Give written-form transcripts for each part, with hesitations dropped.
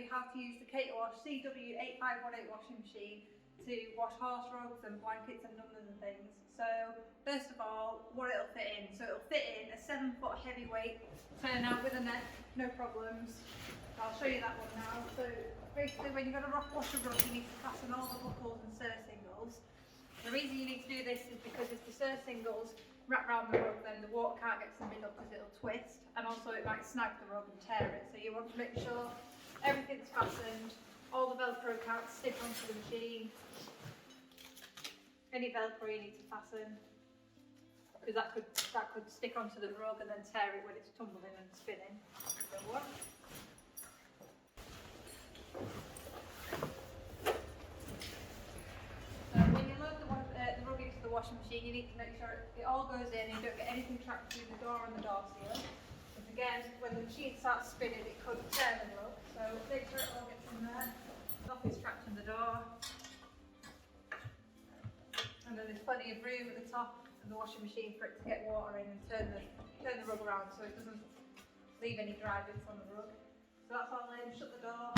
you how to use the CATER Wash CW8518 washing machine to wash horse rugs and blankets and numbers and things. So first of all, what it'll fit in. So it'll fit in a 7-foot heavyweight turnout with a neck, no problems. I'll show you that one now. So basically when you're going to wash a rug, you need to fasten all the buckles and surcingles. The reason you need to do this is because if the surcingles wrap around the rug, then the water can't get to the middle because it'll twist, and also it might snag the rug and tear it. So you want to make sure everything's fastened, all the Velcro can't stick onto the machine. Any Velcro you need to fasten, because that could stick onto the rug and then tear it when it's tumbling and spinning. So one. Washing machine, you need to make sure it all goes in and you don't get anything trapped through the door and the door seal. Because again, when the machine starts spinning, it could tear the rug. So make sure it all gets in there. Nothing's trapped in the door. And then there's plenty of room at the top of the washing machine for it to get water in and turn the rug around so it doesn't leave any dry bits on the rug. So that's all in, shut the door.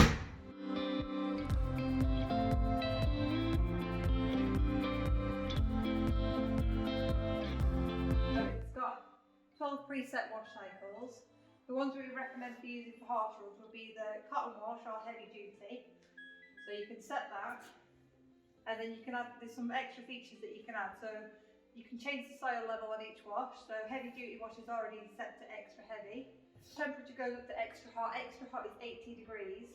It's got 12 preset wash cycles. The ones we recommend for using for horse rugs will be the cotton wash or heavy duty. So you can set that, and then you can add, there's some extra features that you can add. So you can change the soil level on each wash. So heavy duty wash is already set to extra heavy. Temperature goes up to extra hot. Extra hot is 80 degrees,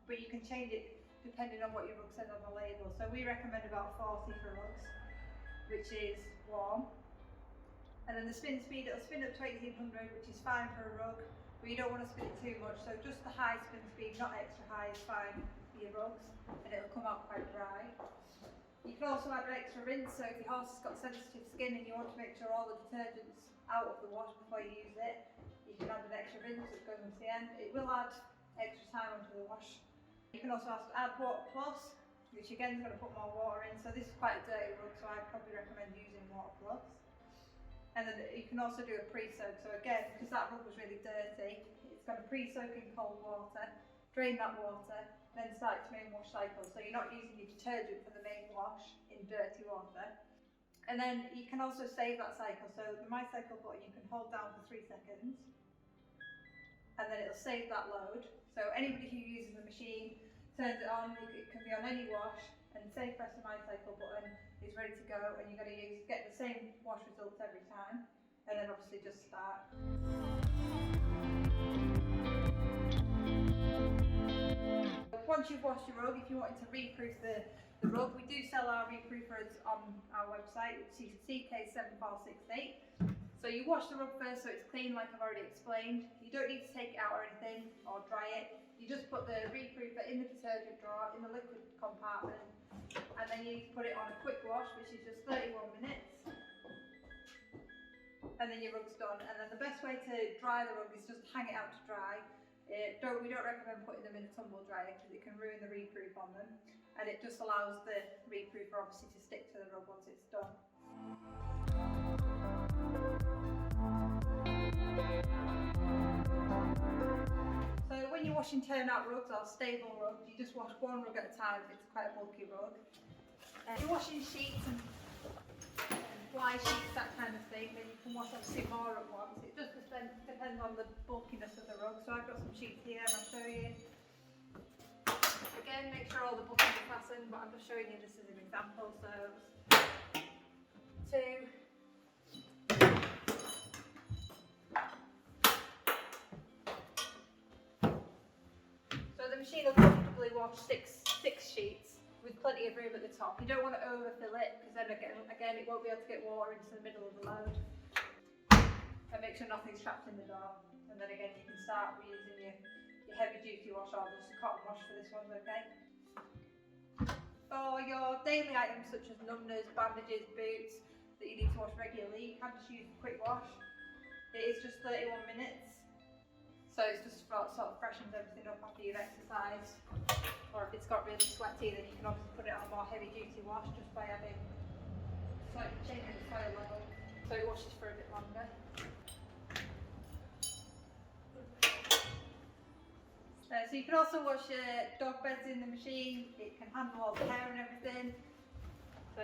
but you can change it depending on what your rug says on the label. So we recommend about 40 for rugs, which is warm. And then the spin speed, it'll spin up to 1800, which is fine for a rug, but you don't want to spin it too much. So just the high spin speed, not extra high, is fine for your rugs, and it'll come out quite dry. You can also add an extra rinse, so if your horse has got sensitive skin and you want to make sure all the detergent's out of the wash before you use it, you can add an extra rinse that goes into the end. It will add extra time onto the wash. You can also add Water Plus, which again is going to put more water in. So this is quite a dirty rug, so I'd probably recommend using Water Plus. And then you can also do a pre-soak. So again, because that rug was really dirty, it's going to pre-soak in cold water, drain that water, then start its main wash cycle. So you're not using your detergent for the main wash in dirty water. And then you can also save that cycle. So the My Cycle button you can hold down for 3 seconds, and then it'll save that load. So anybody who uses the machine turns it on, it can be on any wash, and say press the My Cycle button, it's ready to go, and you're going to get the same wash results every time, and then obviously just start. Once you've washed your rug, if you wanted to reproof the rug, we do sell our reproofers on our website, which is CK7468. So you wash the rug first so it's clean, like I've already explained. You don't need to take it out or anything or dry it. You just put the reproofer in the detergent drawer in the liquid compartment, and then you need to put it on a quick wash, which is just 31 minutes, and then your rug's done. And then the best way to dry the rug is just hang it out to dry. We don't recommend putting them in a tumble dryer because it can ruin the reproof on them, and it just allows the reproofer obviously to stick to the rug once it's done. So when you're washing turnout rugs or stable rugs, you just wash one rug at a time if it's quite a bulky rug. If you're washing sheets and fly sheets, that kind of thing, then you can wash obviously more at once. It just depends on the bulkiness of the rug. So I've got some sheets here and I'll show you. Again, make sure all the buttons are fastened, but I'm just showing you this as an example. So 2. So the machine will comfortably wash six sheets with plenty of room at the top. You don't want to overfill it because then again it won't be able to get water into the middle of the load. And make sure nothing's trapped in the door. And then again you can start using your heavy duty wash or just a cotton wash for this one, okay? For your daily items such as numbers, bandages, boots that you need to wash regularly, you can just use a quick wash. It is just 31 minutes. So it's just sort of freshens everything up after you've exercised. Or if it's got really sweaty, then you can obviously put it on a more heavy duty wash just by having changing the soil level. So it washes for a bit longer. So you can also wash your dog beds in the machine. It can handle all the hair and everything. So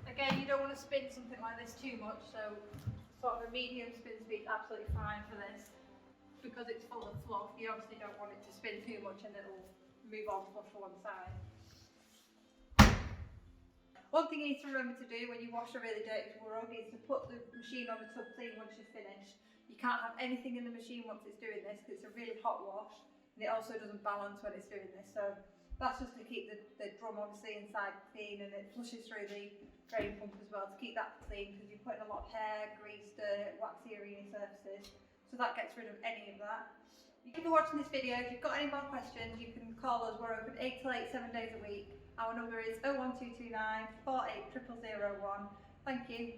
again, you don't want to spin something like this too much, so sort of a medium spin speed is absolutely fine for this. Because it's full of fluff, you obviously don't want it to spin too much and it'll move on fluff to one side. One thing you need to remember to do when you wash a really dirty rug is to put the machine on the tub clean once you're finished. You can't have anything in the machine once it's doing this because it's a really hot wash, and it also doesn't balance when it's doing this. So that's just to keep the drum obviously inside clean, and it flushes through the drain pump as well to keep that clean because you're putting a lot of hair, grease, dirt, waxy or any surfaces. So that gets rid of any of that. If you're watching this video, if you've got any more questions, you can call us. We're open 8 till 8, 7 days a week. Our number is 01229 48 001. Thank you.